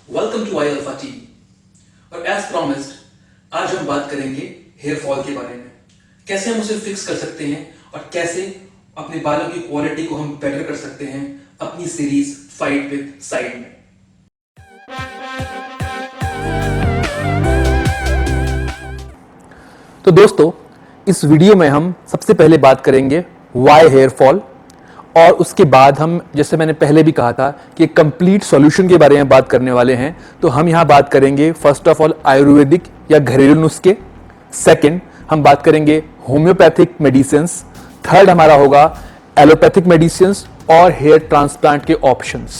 Welcome to I alpha TV. और as promised आज हम बात करेंगे हेयर फॉल के बारे में, कैसे हम उसे फिक्स कर सकते हैं और कैसे अपने बालों की क्वालिटी को हम बेटर कर सकते हैं अपनी सीरीज फाइट विद साइड में। तो दोस्तों, इस वीडियो में हम सबसे पहले बात करेंगे वाई हेयर फॉल, और उसके बाद हम, जैसे मैंने पहले भी कहा था, कि कंप्लीट सॉल्यूशन के बारे में बात करने वाले हैं। तो हम यहाँ बात करेंगे फर्स्ट ऑफ ऑल आयुर्वेदिक या घरेलू नुस्खे, सेकंड हम बात करेंगे होम्योपैथिक मेडिसिन्स, थर्ड हमारा होगा एलोपैथिक मेडिसिन्स और हेयर ट्रांसप्लांट के options.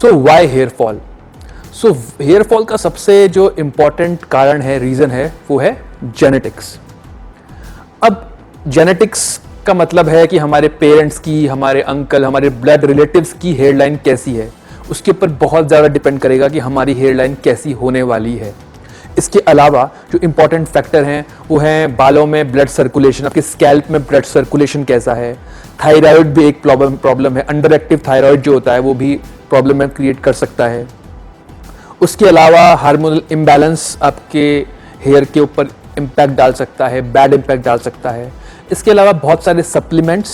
So why hair fall? So hair fall का सबसे जो इंपॉर्टेंट कारण है, रीजन है, वो है जेनेटिक्स। अब जेनेटिक्स का मतलब है कि हमारे पेरेंट्स की, हमारे अंकल, हमारे ब्लड रिलेटिव्स की हेयर लाइन कैसी है, उसके ऊपर बहुत ज़्यादा डिपेंड करेगा कि हमारी हेयर लाइन कैसी होने वाली है। इसके अलावा जो इंपॉर्टेंट फैक्टर हैं वो हैं बालों में ब्लड सर्कुलेशन, आपके स्कैल्प में ब्लड सर्कुलेशन कैसा है, थायराइड भी एक प्रॉब्लम है, अंडर एक्टिव थायराइड जो होता है वो भी प्रॉब्लम क्रिएट कर सकता है। उसके अलावा हार्मोनल इम्बैलेंस आपके हेयर के ऊपर इम्पैक्ट डाल सकता है, बैड इम्पैक्ट डाल सकता है। इसके अलावा बहुत सारे सप्लीमेंट्स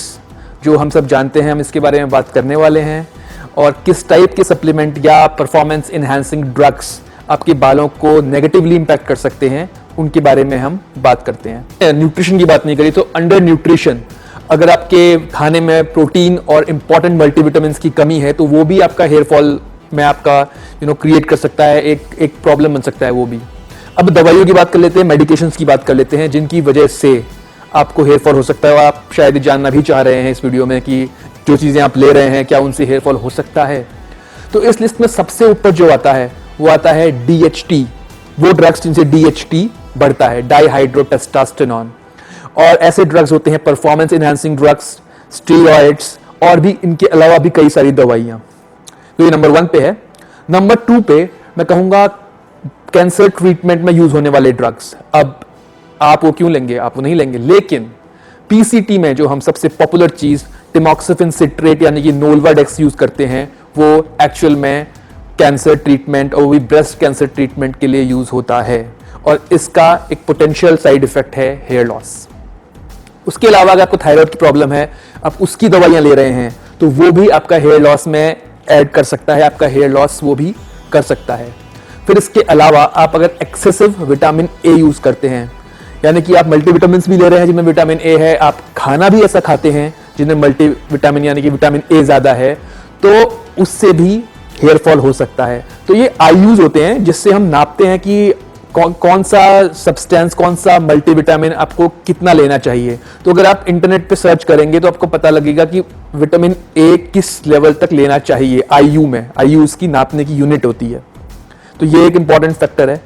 जो हम सब जानते हैं, हम इसके बारे में बात करने वाले हैं, और किस टाइप के सप्लीमेंट या परफॉर्मेंस इन्हांसिंग ड्रग्स आपके बालों को नेगेटिवली इम्पैक्ट कर सकते हैं, उनके बारे में हम बात करते हैं। न्यूट्रिशन की बात नहीं करी तो अंडर न्यूट्रिशन, अगर आपके खाने में प्रोटीन और इंपॉर्टेंट मल्टीविटामिन की कमी है तो वो भी आपका हेयर फॉल में आपका क्रिएट कर सकता है, एक प्रॉब्लम बन सकता है वो भी। अब दवाइयों की बात कर लेते हैं, मेडिकेशंस की बात कर लेते हैं, जिनकी वजह से आपको हेयर फॉल हो सकता है। और आप शायद जानना भी चाह रहे हैं इस वीडियो में कि जो चीज़ें आप ले रहे हैं क्या उनसे हेयर फॉल हो सकता है। तो इस लिस्ट में सबसे ऊपर जो आता है वो आता है DHT, वो ड्रग्स जिनसे DHT बढ़ता है, डाईहाइड्रोटेस्टोस्टेरोन। और ऐसे ड्रग्स होते हैं परफॉर्मेंस इनहांसिंग ड्रग्स, स्टीरॉयड्स, और भी इनके अलावा भी कई सारी दवाइयाँ। तो ये नंबर 1 पे है। नंबर 2 पे मैं कहूँगा कैंसर ट्रीटमेंट में यूज होने वाले ड्रग्स। अब आप वो क्यों लेंगे, आप वो नहीं लेंगे, लेकिन PCT में जो हम सबसे पॉपुलर चीज टिमोक्सिफिन सिट्रेट यानी कि नोल्वाडेक्स यूज करते हैं, वो एक्चुअल में कैंसर ट्रीटमेंट और भी ब्रेस्ट कैंसर ट्रीटमेंट के लिए यूज होता है, और इसका एक पोटेंशियल साइड इफेक्ट है हेयर लॉस। उसके अलावा अगर आपको थायराइड की प्रॉब्लम है, आप उसकी दवाइयां ले रहे हैं, तो वो भी आपका हेयर लॉस में ऐड कर सकता है, आपका हेयर लॉस वो भी कर सकता है। फिर इसके अलावा आप अगर एक्सेसिव विटामिन ए यूज करते हैं, यानी कि आप मल्टीविटामिन भी ले रहे हैं जिनमें विटामिन ए है, आप खाना भी ऐसा खाते हैं जिनमें मल्टीविटामिन यानी कि विटामिन ए ज्यादा है, तो उससे भी हेयर फॉल हो सकता है। तो ये IUs होते हैं जिससे हम नापते हैं कि कौन सा सब्सटेंस, कौन सा मल्टीविटामिन आपको कितना लेना चाहिए। तो अगर आप इंटरनेट पे सर्च करेंगे तो आपको पता लगेगा कि विटामिन ए किस लेवल तक लेना चाहिए IU में। IU उसकी नापने की यूनिट होती है। तो ये एक इंपॉर्टेंट फैक्टर है।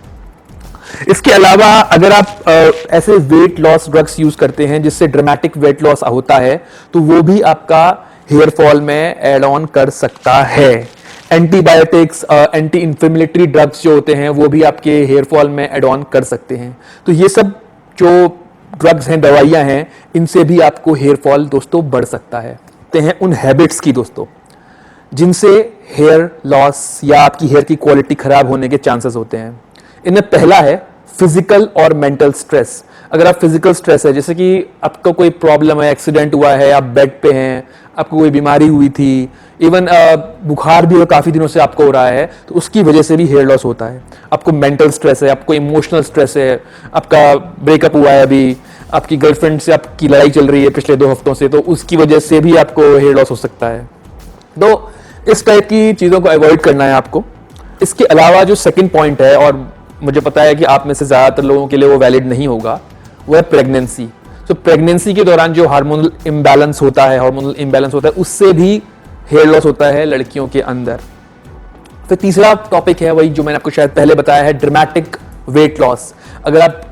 इसके अलावा अगर आप ऐसे वेट लॉस ड्रग्स यूज करते हैं जिससे ड्रामेटिक वेट लॉस होता है, तो वो भी आपका हेयर फॉल में एड ऑन कर सकता है। एंटीबायोटिक्स, एंटी इंफ्लेमेटरी ड्रग्स जो होते हैं वो भी आपके हेयर फॉल में एड ऑन कर सकते हैं। तो ये सब जो ड्रग्स हैं, दवाइयां हैं, इनसे भी आपको हेयर फॉल दोस्तों बढ़ सकता है। ते हैं उन हैबिट्स की दोस्तों जिनसे हेयर लॉस या आपकी हेयर की क्वालिटी खराब होने के चांसेस होते हैं। इनमें पहला है फिजिकल और मेंटल स्ट्रेस। अगर आप फिजिकल स्ट्रेस है, जैसे कि आपको कोई प्रॉब्लम है, एक्सीडेंट हुआ है, आप बेड पे हैं, आपको कोई बीमारी हुई थी, इवन बुखार भी काफ़ी दिनों से आपको हो रहा है, तो उसकी वजह से भी हेयर लॉस होता है। आपको मेंटल स्ट्रेस है, आपको इमोशनल स्ट्रेस है, आपका ब्रेकअप हुआ है, अभी आपकी गर्लफ्रेंड से आपकी लड़ाई चल रही है पिछले 2 हफ्तों से, तो उसकी वजह से भी आपको हेयर लॉस हो सकता है। तो इस टाइप की चीज़ों को अवॉइड करना है आपको। इसके अलावा जो सेकंड पॉइंट है, और मुझे पता है कि आप में से ज़्यादातर लोगों के लिए वो वैलिड नहीं होगा, वो है प्रेगनेंसी। तो प्रेगनेंसी के दौरान जो हार्मोनल इम्बैलेंस होता है, उससे भी हेयर लॉस होता है लड़कियों के अंदर। फिर तीसरा टॉपिक है वही जो मैंने आपको शायद पहले बताया है, ड्रामेटिक वेट लॉस। अगर आप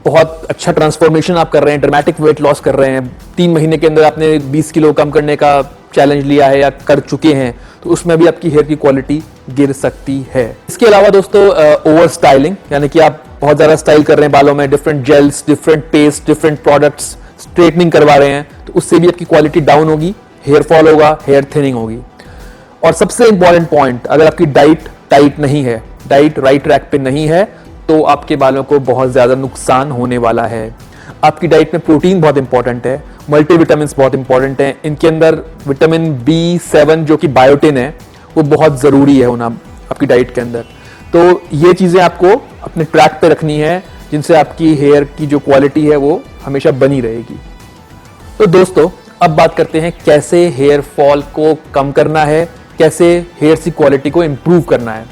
बहुत अच्छा ट्रांसफॉर्मेशन आप कर रहे हैं, ड्रामेटिक वेट लॉस कर रहे हैं, 3 महीने के अंदर आपने 20 किलो कम करने का चैलेंज लिया है या कर चुके हैं, तो उसमें भी आपकी हेयर की क्वालिटी गिर सकती है। इसके अलावा दोस्तों ओवर स्टाइलिंग, यानी कि आप बहुत ज़्यादा स्टाइल कर रहे हैं बालों में, different gels, different paste, different products, straightening करवा रहे हैं, तो उससे भी आपकी क्वालिटी डाउन होगी, हेयर फॉल होगा, हेयर थिनिंग होगी। और सबसे इंपॉर्टेंट पॉइंट, अगर आपकी डाइट टाइट नहीं है, डाइट राइट ट्रैक पे नहीं है, तो आपके बालों को बहुत ज़्यादा नुकसान होने वाला है। आपकी डाइट में प्रोटीन बहुत इंपॉर्टेंट है, मल्टीविटामिन बहुत इंपॉर्टेंट है, इनके अंदर विटामिन B7 जो कि बायोटिन है वो बहुत ज़रूरी है होना आपकी डाइट के अंदर। तो ये चीज़ें आपको अपने ट्रैक पे रखनी है, जिनसे आपकी हेयर की जो क्वालिटी है वो हमेशा बनी रहेगी। तो दोस्तों, अब बात करते हैं कैसे हेयर फॉल को कम करना है, कैसे हेयर की क्वालिटी को इम्प्रूव करना है।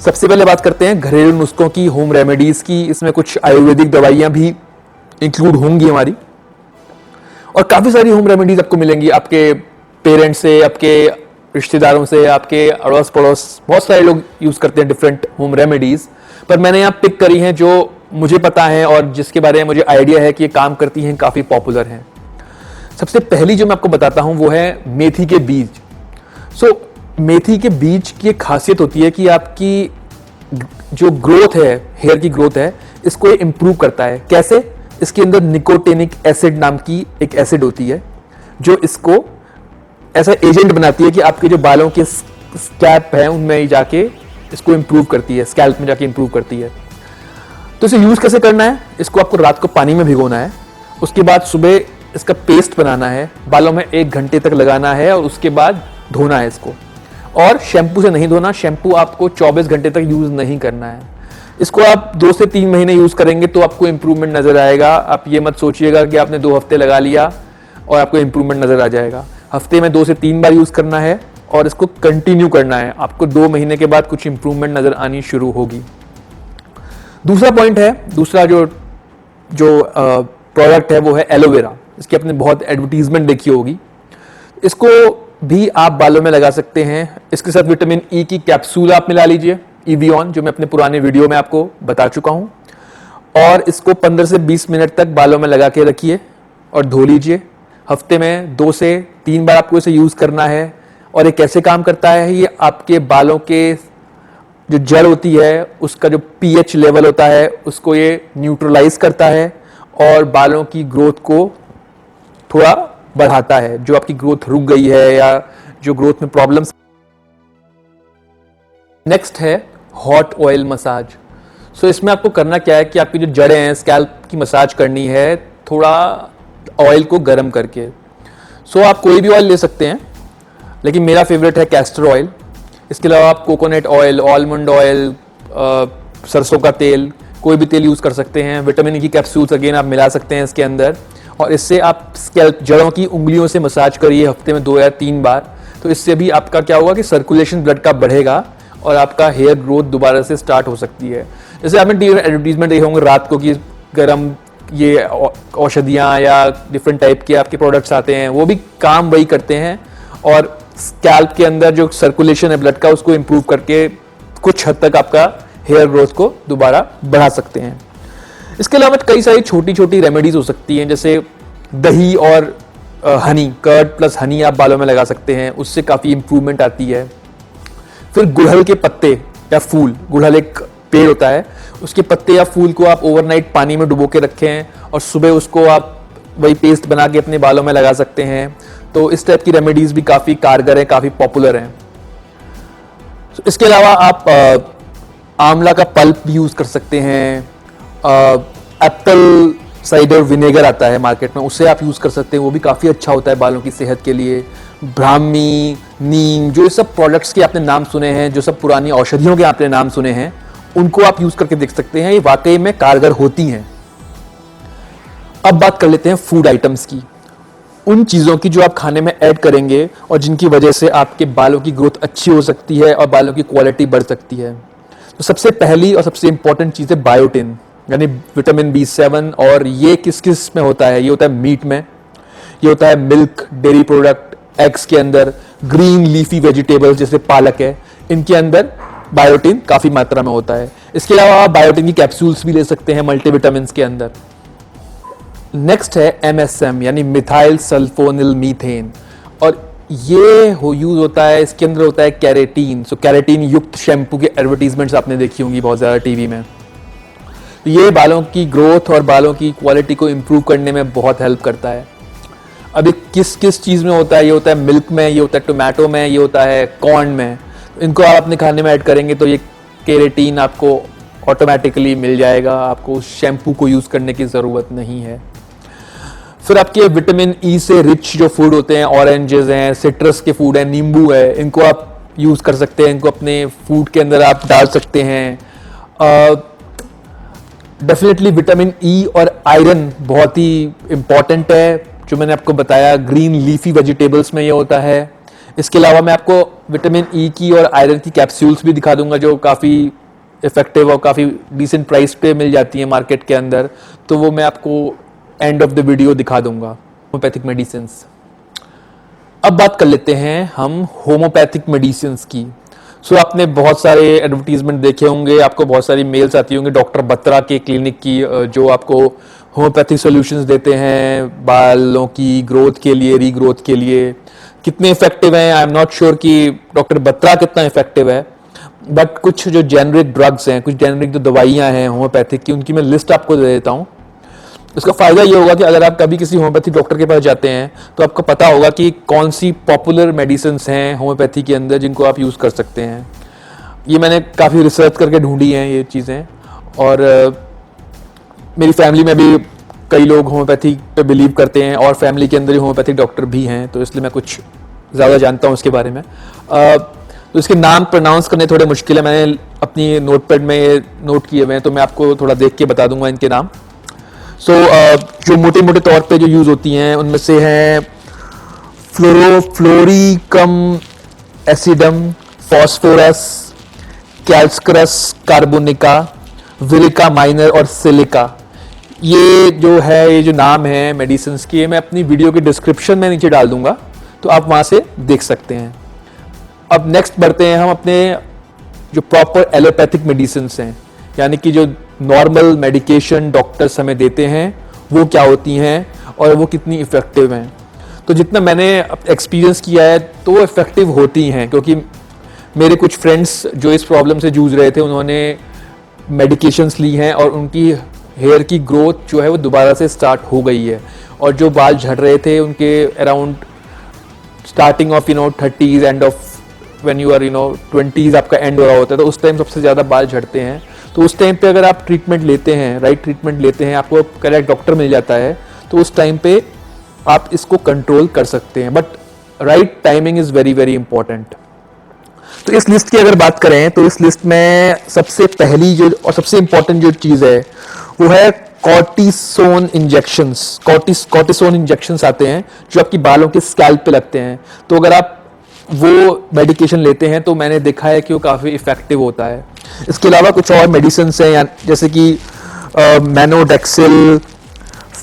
सबसे पहले बात करते हैं घरेलू नुस्खों की, होम रेमेडीज की। इसमें कुछ आयुर्वेदिक दवाइयां भी इंक्लूड होंगी हमारी, और काफ़ी सारी होम रेमेडीज आपको मिलेंगी आपके पेरेंट्स से, आपके रिश्तेदारों से, आपके अड़ोस पड़ोस। बहुत सारे लोग यूज़ करते हैं डिफरेंट होम रेमेडीज़, पर मैंने यहाँ पिक करी हैं जो मुझे पता है और जिसके बारे में मुझे आइडिया है कि ये काम करती हैं, काफ़ी पॉपुलर हैं। सबसे पहली जो मैं आपको बताता हूँ वो है मेथी के बीज। मेथी के बीज की एक खासियत होती है कि आपकी जो ग्रोथ है, हेयर की ग्रोथ है, इसको ये इम्प्रूव करता है। कैसे? इसके अंदर निकोटेनिक एसिड नाम की एक एसिड होती है जो इसको ऐसा एजेंट बनाती है कि आपके जो बालों के स्कैल्प है उनमें जाके इसको इम्प्रूव करती है, स्कैल्प में जाके इम्प्रूव करती है। तो इसे यूज़ कैसे करना है? इसको आपको रात को पानी में भिगोना है, उसके बाद सुबह इसका पेस्ट बनाना है, बालों में 1 घंटे तक लगाना है और उसके बाद धोना है इसको। और शैम्पू से नहीं धोना, शैम्पू आपको 24 घंटे तक यूज़ नहीं करना है। इसको आप 2 से 3 महीने यूज़ करेंगे तो आपको इम्प्रूवमेंट नज़र आएगा। आप ये मत सोचिएगा कि आपने 2 हफ्ते लगा लिया और आपको इम्प्रूवमेंट नज़र आ जाएगा। हफ्ते में 2 से 3 बार यूज़ करना है और इसको कंटिन्यू करना है। आपको 2 महीने के बाद कुछ इम्प्रूवमेंट नज़र आनी शुरू होगी। दूसरा पॉइंट है, दूसरा जो प्रोडक्ट है वो है एलोवेरा। इसकी आपने बहुत एडवर्टीजमेंट देखी होगी। इसको भी आप बालों में लगा सकते हैं। इसके साथ विटामिन ई की कैप्सूल आप मिला लीजिए, इवियन, जो मैं अपने पुराने वीडियो में आपको बता चुका हूं, और इसको 15 से 20 मिनट तक बालों में लगा के रखिए और धो लीजिए। हफ्ते में 2 से 3 बार आपको इसे यूज़ करना है। और ये कैसे काम करता है? ये आपके बालों के जो जड़ होती है उसका जो pH लेवल होता है उसको ये न्यूट्रलाइज करता है और बालों की ग्रोथ को थोड़ा बढ़ाता है। जो आपकी ग्रोथ रुक गई है या जो ग्रोथ में प्रॉब्लम्स। नेक्स्ट है हॉट ऑयल मसाज। इसमें आपको करना क्या है कि आपकी जो जड़ें हैं, स्कैल्प की मसाज करनी है थोड़ा ऑयल को गर्म करके। आप कोई भी ऑयल ले सकते हैं, लेकिन मेरा फेवरेट है कैस्टर ऑयल। इसके अलावा आप कोकोनट ऑयल, आलमंड ऑयल, सरसों का तेल, कोई भी तेल यूज़ कर सकते हैं। विटामिन ई की कैप्सूल्स अगेन आप मिला सकते हैं इसके अंदर, और इससे आप स्कैल्प जड़ों की उंगलियों से मसाज करिए हफ्ते में 2 या 3 बार। तो इससे भी आपका क्या होगा कि सर्कुलेशन ब्लड का बढ़ेगा और आपका हेयर ग्रोथ दोबारा से स्टार्ट हो सकती है। जैसे आपने टीवी में एडवर्टीजमेंट देखे होंगे रात को कि गर्म ये औषधियाँ या डिफरेंट टाइप के आपके प्रोडक्ट्स आते हैं, वो भी काम वही करते हैं और स्कैल्प के अंदर जो सर्कुलेशन है ब्लड का उसको इम्प्रूव करके कुछ हद तक आपका हेयर ग्रोथ को दोबारा बढ़ा सकते हैं। इसके अलावा कई सारी छोटी छोटी रेमेडीज हो सकती हैं, जैसे दही और हनी, कर्ड प्लस हनी आप बालों में लगा सकते हैं, उससे काफ़ी इंप्रूवमेंट आती है। फिर गुड़हल के पत्ते या फूल, गुड़हल एक पेड़ होता है, उसके पत्ते या फूल को आप ओवरनाइट पानी में डुबो के रखें और सुबह उसको आप वही पेस्ट बना के अपने बालों में लगा सकते हैं। तो इस टाइप की रेमेडीज भी काफ़ी कारगर हैं, काफ़ी पॉपुलर हैं। इसके अलावा आप आंवला का पल्प भी यूज़ कर सकते हैं। एप्पल साइडर विनेगर आता है मार्केट में, उससे आप यूज़ कर सकते हैं, वो भी काफ़ी अच्छा होता है बालों की सेहत के लिए। ब्राह्मी, नीम, जो ये सब प्रोडक्ट्स के आपने नाम सुने हैं, जो सब पुरानी औषधियों के आपने नाम सुने हैं, उनको आप यूज़ करके देख सकते हैं, ये वाकई में कारगर होती हैं। अब बात कर लेते हैं फूड आइटम्स की, उन चीज़ों की जो आप खाने में ऐड करेंगे और जिनकी वजह से आपके बालों की ग्रोथ अच्छी हो सकती है और बालों की क्वालिटी बढ़ सकती है। तो सबसे पहली और सबसे इंपॉर्टेंट चीज़ है बायोटिन, यानी विटामिन B7। और ये किस किस में होता है? ये होता है मीट में, ये होता है मिल्क, डेयरी प्रोडक्ट, एग्स के अंदर, ग्रीन लीफी वेजिटेबल्स जैसे पालक है, इनके अंदर बायोटिन काफ़ी मात्रा में होता है। इसके अलावा आप बायोटिन की कैप्सूल्स भी ले सकते हैं मल्टीविटामिन के अंदर। नेक्स्ट है MSM यानी मिथाइल सल्फोनिल मीथेन, और ये यूज होता है, इसके अंदर होता है कैरेटीन। कैरेटीन युक्त शैम्पू के एडवर्टीजमेंट्स आपने देखी होंगी बहुत ज़्यादा टीवी में। तो ये बालों की ग्रोथ और बालों की क्वालिटी को इम्प्रूव करने में बहुत हेल्प करता है। अभी किस किस चीज़ में होता है? ये होता है मिल्क में, ये होता है टोमेटो में, ये होता है कॉर्न में। इनको आप अपने खाने में ऐड करेंगे तो ये केराटिन आपको ऑटोमेटिकली मिल जाएगा, आपको शैम्पू को यूज़ करने की ज़रूरत नहीं है। फिर आपके विटामिन ई से रिच जो फूड होते हैं, ऑरेंजेस हैं, सिट्रस के फूड हैं, नींबू है, इनको आप यूज़ कर सकते हैं, इनको अपने फूड के अंदर आप डाल सकते हैं। डेफिनेटली विटामिन ई और आयरन बहुत ही इम्पॉर्टेंट है, जो मैंने आपको बताया ग्रीन लीफी वेजिटेबल्स में ये होता है। इसके अलावा मैं आपको विटामिन ई की और आयरन की कैप्सूल्स भी दिखा दूंगा, जो काफ़ी इफेक्टिव और काफ़ी डिसेंट प्राइस पे मिल जाती है मार्केट के अंदर, तो वो मैं आपको एंड ऑफ द वीडियो दिखा दूंगा। Homeopathic medicine. अब बात कर लेते हैं हम होम्योपैथिक मेडिसिन की। सो आपने बहुत सारे एडवर्टीजमेंट देखे होंगे, आपको बहुत सारी मेल्स आती होंगी डॉक्टर बत्रा के क्लिनिक की, जो आपको होम्योपैथिक सॉल्यूशंस देते हैं बालों की ग्रोथ के लिए, रीग्रोथ के लिए। कितने इफेक्टिव हैं आई एम नॉट श्योर कि डॉक्टर बत्रा कितना इफेक्टिव है, बट कुछ जो जेनरिक ड्रग्स हैं, कुछ जेनरिक जो दवाइयाँ हैं होम्योपैथिक की, उनकी मैं लिस्ट आपको दे देता हूँ। इसका फायदा ये होगा कि अगर आप कभी किसी होम्योपैथिक डॉक्टर के पास जाते हैं तो आपको पता होगा कि कौन सी पॉपुलर मेडिसिन हैं होम्योपैथी के अंदर जिनको आप यूज़ कर सकते हैं। ये मैंने काफ़ी रिसर्च करके ढूंढी हैं ये चीज़ें, और मेरी फैमिली में भी कई लोग होम्योपैथी पे बिलीव करते हैं और फैमिली के अंदर ही होम्योपैथिक डॉक्टर भी हैं, तो इसलिए मैं कुछ ज़्यादा जानता हूँ उसके बारे में। तो इसके नाम प्रोनाउंस करने थोड़े मुश्किल है, मैंने अपनी नोटपैड में ये नोट किए हुए हैं, तो मैं आपको थोड़ा देख के बता दूंगा इनके नाम। जो मोटे मोटे तौर पे जो यूज़ होती हैं उनमें से हैं फ्लोरिकम एसिडम, फॉस्फोरस, कैल्सक्रस कार्बोनिका, विलिका माइनर और सिलिका। ये जो है, ये जो नाम है मेडिसिन की, मैं अपनी वीडियो के डिस्क्रिप्शन में नीचे डाल दूंगा, तो आप वहाँ से देख सकते हैं। अब नेक्स्ट बढ़ते हैं हम अपने जो प्रॉपर एलोपैथिक मेडिसिन हैं, यानी कि जो नॉर्मल मेडिकेशन डॉक्टर्स हमें देते हैं वो क्या होती हैं और वो कितनी इफ़ेक्टिव हैं। तो जितना मैंने एक्सपीरियंस किया है तो वो इफ़ेक्टिव होती हैं, क्योंकि मेरे कुछ फ्रेंड्स जो इस प्रॉब्लम से जूझ रहे थे उन्होंने मेडिकेशंस ली हैं और उनकी हेयर की ग्रोथ जो है वो दोबारा से स्टार्ट हो गई है, और जो बाल झड़ रहे थे उनके around starting of 30s, and of when you are 20s आपका एंड हो रहा होता है, तो उस टाइम सबसे ज़्यादा बाल झड़ते हैं। तो उस टाइम पे अगर आप ट्रीटमेंट लेते हैं, राइट ट्रीटमेंट लेते हैं, आपको करेक्ट डॉक्टर मिल जाता है, तो उस टाइम पे आप इसको कंट्रोल कर सकते हैं, but right timing is very very important. तो इस लिस्ट की अगर बात करें तो इस लिस्ट में सबसे पहली जो और सबसे इंपॉर्टेंट जो चीज़ है वो है कॉर्टिसोन इंजेक्शंस। कॉर्टिसोन इंजेक्शंस आते हैं जो आपकी बालों के स्कैल्प पे लगते हैं। तो अगर आप वो मेडिकेशन लेते हैं तो मैंने देखा है कि वो काफ़ी इफेक्टिव होता है। इसके अलावा कुछ और मेडिसिन हैं, जैसे कि मैनोडेक्सिल,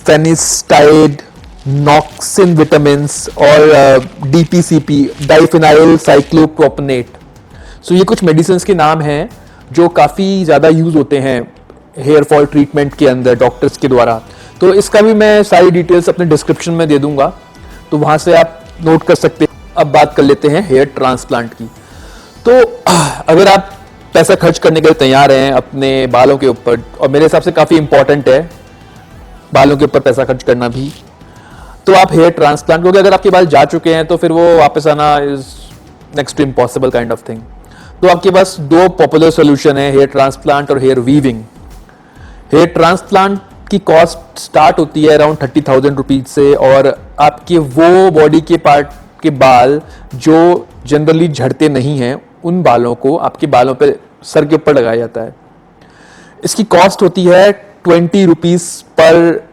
फेनिस्टाइड, नॉक्सिन विटामिन्स और डीपीसीपी, डाइफिनाइल साइक्लोप्रोपेनेट। सो ये कुछ मेडिसिन के नाम हैं जो काफ़ी ज़्यादा यूज़ होते हैं हेयर फॉल ट्रीटमेंट के अंदर डॉक्टर्स के द्वारा। तो इसका भी मैं सारी डिटेल्स अपने डिस्क्रिप्शन में दे दूंगा, तो वहाँ से आप नोट कर सकते हैं। अब बात कर लेते हैं हेयर ट्रांसप्लांट की। तो अगर आप पैसा खर्च करने के लिए तैयार हैं अपने बालों के ऊपर, और मेरे हिसाब से काफ़ी इंपॉर्टेंट है बालों के ऊपर पैसा खर्च करना भी, तो आप हेयर ट्रांसप्लांट, क्योंकि अगर आपके बाल जा चुके हैं तो फिर वो वापस आना is next to impossible kind of thing. तो आपके पास दो पॉपुलर सोल्यूशन है, हेयर ट्रांसप्लांट और हेयर वीविंग। हेयर ट्रांसप्लांट की कॉस्ट स्टार्ट होती है अराउंड 30,000 रुपीज से, और आपके वो बॉडी के पार्ट के बाल जो जनरली झड़ते नहीं हैं उन बालों को आपके बालों पे सर के ऊपर लगाया जाता है। इसकी कॉस्ट होती है 20 रुपीज पर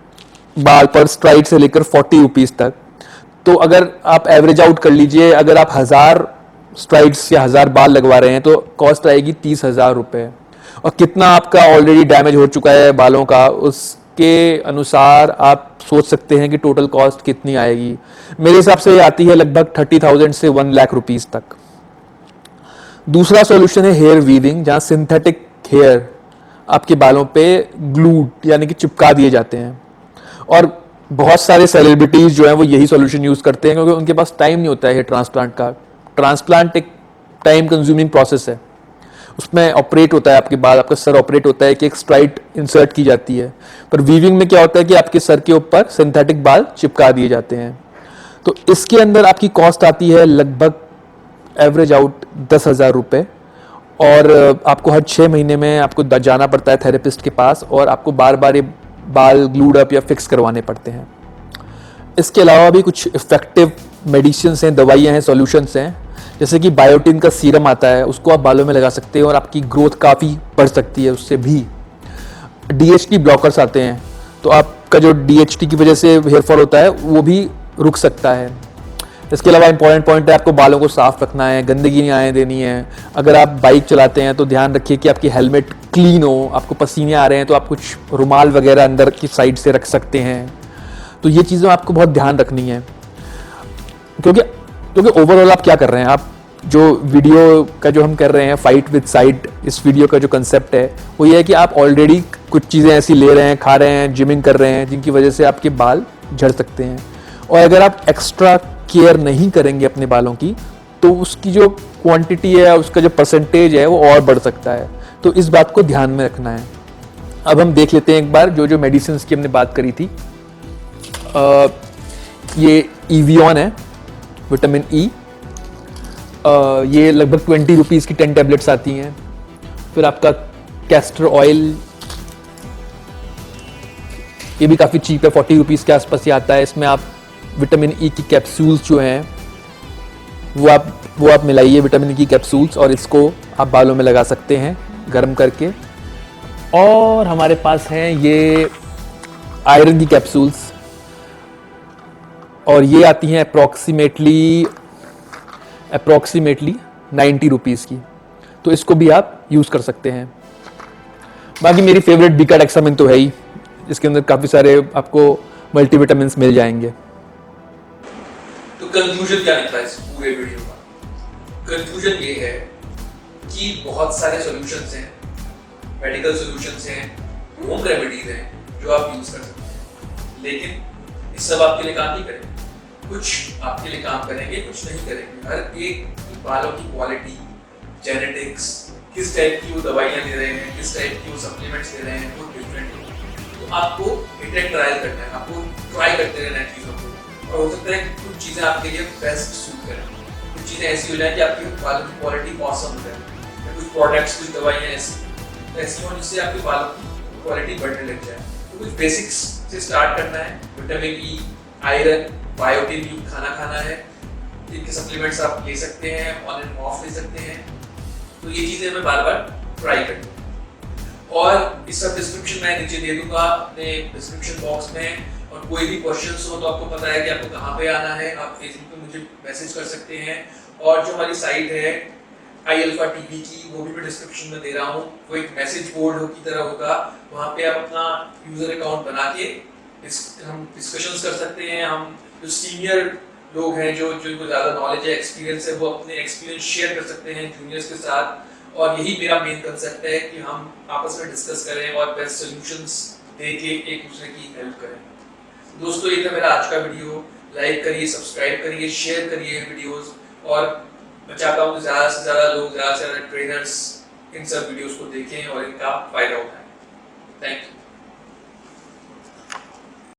बाल, पर स्ट्राइड से लेकर 40 रुपीज तक। तो अगर आप एवरेज आउट कर लीजिए, अगर आप 1000 स्ट्राइड्स या 1000 बाल लगवा रहे हैं तो कॉस्ट आएगी 30,000 रुपये। और कितना आपका ऑलरेडी डैमेज हो चुका है बालों का, उसके अनुसार आप सोच सकते हैं कि टोटल कॉस्ट कितनी आएगी। मेरे हिसाब से ये आती है लगभग 30,000 से 1 लाख रुपीज तक। दूसरा सॉल्यूशन है हेयर वीविंग, जहां सिंथेटिक हेयर आपके बालों पे ग्लूड यानी कि चिपका दिए जाते हैं, और बहुत सारे सेलिब्रिटीज जो हैं वो यही सॉल्यूशन यूज करते हैं, क्योंकि उनके पास टाइम नहीं होता है हेयर ट्रांसप्लांट का। ट्रांसप्लांट एक टाइम कंज्यूमिंग प्रोसेस है, उसमें ऑपरेट होता है आपके बाल, आपका सर ऑपरेट होता है कि एक स्ट्राइड इंसर्ट की जाती है। पर वीविंग में क्या होता है कि आपके सर के ऊपर सिंथेटिक बाल चिपका दिए जाते हैं। तो इसके अंदर आपकी कॉस्ट आती है लगभग एवरेज आउट 10,000 रुपये, और आपको हर 6 महीने में आपको जाना पड़ता है थेरेपिस्ट के पास, और आपको बार बार ये बाल ग्लूड अप या फिक्स करवाने पड़ते हैं। इसके अलावा भी कुछ इफ़ेक्टिव मेडिसिन्स हैं, दवाइयाँ हैं, सॉल्यूशंस हैं, जैसे कि बायोटिन का सीरम आता है, उसको आप बालों में लगा सकते हैं और आपकी ग्रोथ काफ़ी बढ़ सकती है उससे भी। DHT ब्लॉकर्स आते हैं, तो आपका जो DHT की वजह से हेयर फॉल होता है वो भी रुक सकता है। इसके अलावा इंपॉर्टेंट पॉइंट है, आपको बालों को साफ रखना है, गंदगी नहीं आने देनी है। अगर आप बाइक चलाते हैं तो ध्यान रखिए कि आपकी हेलमेट क्लीन हो। आपको पसीने आ रहे हैं तो आप कुछ रुमाल वगैरह अंदर की साइड से रख सकते हैं। तो ये चीज़ें आपको बहुत ध्यान रखनी है, क्योंकि ओवरऑल आप क्या कर रहे हैं, आप जो वीडियो का जो हम कर रहे हैं फाइट विद साइट, इस वीडियो का जो कंसेप्ट है वो ये है कि आप ऑलरेडी कुछ चीज़ें ऐसी ले रहे हैं, खा रहे हैं, जिमिंग कर रहे हैं, जिनकी वजह से आपके बाल झड़ सकते हैं। और अगर आप एक्स्ट्रा केयर नहीं करेंगे अपने बालों की, तो उसकी जो क्वांटिटी है, उसका जो परसेंटेज है वो और बढ़ सकता है। तो इस बात को ध्यान में रखना है। अब हम देख लेते हैं एक बार जो मेडिसिन की हमने बात करी थी। ये EVION है, विटामिन E। ये लगभग 20 रुपीज़ की 10 टैबलेट्स आती हैं। फिर आपका कैस्टर ऑयल, ये भी काफ़ी चीप है, 40 रुपीज़ के आसपास ही आता है। इसमें आप विटामिन E की कैप्सूल्स जो हैं वो आप मिलाइए, विटामिन E की कैप्सूल्स, और इसको आप बालों में लगा सकते हैं गर्म करके। और हमारे पास हैं ये आयरन की कैप्सूल्स, और ये आती हैं अप्रॉक्सीमेटली 90 रुपीज़ की। तो इसको भी आप यूज़ कर सकते हैं। बाकी मेरी फेवरेट बीकाडेक्सामिन तो है ही, इसके अंदर काफ़ी सारे आपको मल्टीविटामिन मिल जाएंगे। तो कंक्लूजन क्या निकला इस पूरे वीडियो का? कंक्लूजन ये है कि बहुत सारे सॉल्यूशंस हैं, मेडिकल सॉल्यूशंस हैं, होम रेमेडीज हैं जो आप यूज कर सकते हैं, लेकिन ये सब आपके लिए काम नहीं करेंगे। कुछ आपके लिए काम करेंगे, कुछ नहीं करेंगे। हर एक बालों की क्वालिटी, जेनेटिक्स, किस टाइप की वो दवाइयाँ दे रहे हैं, किस टाइप की वो सप्लीमेंट्स दे रहे हैं, वो डिफरेंट है। तो आपको हिट एंड ट्रायल करना है, आपको ट्राई करते रहना है चीज़ों को, और हो सकता है कुछ चीज़ें आपके लिए बेस्ट सूट करें, कुछ चीज़ें ऐसी हो जाए कि आपके बालों की क्वालिटी ऑसम हो जाए, कुछ प्रोडक्ट्स, कुछ दवाइयाँ ऐसी हों जिससे आपके बालों की क्वालिटी बढ़ने लग जाए। तो कुछ बेसिक्स से स्टार्ट करना है। विटामिन E, आयरन, बायोटिन युक्त खाना खाना है, इनके सप्लीमेंट्स आप ले सकते हैं, ऑन एंड ऑफ ले सकते हैं। तो ये चीज़ें हमें बार बार ट्राई करनी है, और इसका डिस्क्रिप्शन मैं नीचे दे दूंगा अपने डिस्क्रिप्शन बॉक्स में। और कोई भी क्वेश्चंस हो तो आपको पता है कि आपको कहाँ पे आना है, आप फेसबुक पे मुझे मैसेज कर सकते हैं। और जो हमारी साइट है iAlpha TV की, वो भी मैं डिस्क्रिप्शन में दे रहा हूँ। वो एक मैसेज बोर्ड की तरह होगा, वहाँ पे आप अपना यूजर अकाउंट बना के हम डिस्कशंस कर सकते हैं। हम जो सीनियर लोग हैं, जिनको ज़्यादा नॉलेज है, एक्सपीरियंस है, वो अपने एक्सपीरियंस शेयर कर सकते हैं जूनियर्स के साथ। और यही मेरा मेन कंसेप्ट है कि हम आपस में डिस्कस करें और बेस्ट सॉल्यूशंस दे के एक दूसरे की हेल्प करें। दोस्तों, ये था मेरा आज का वीडियो। लाइक करिए, सब्सक्राइब करिए, शेयर करिए वीडियोस, और मैं चाहता हूँ कि ज़्यादा से ज़्यादा लोग, ज़्यादा से ज़्यादा ट्रेनर्स इन सब वीडियोस को देखें और इनका फ़ायदा उठाएं। Thank you.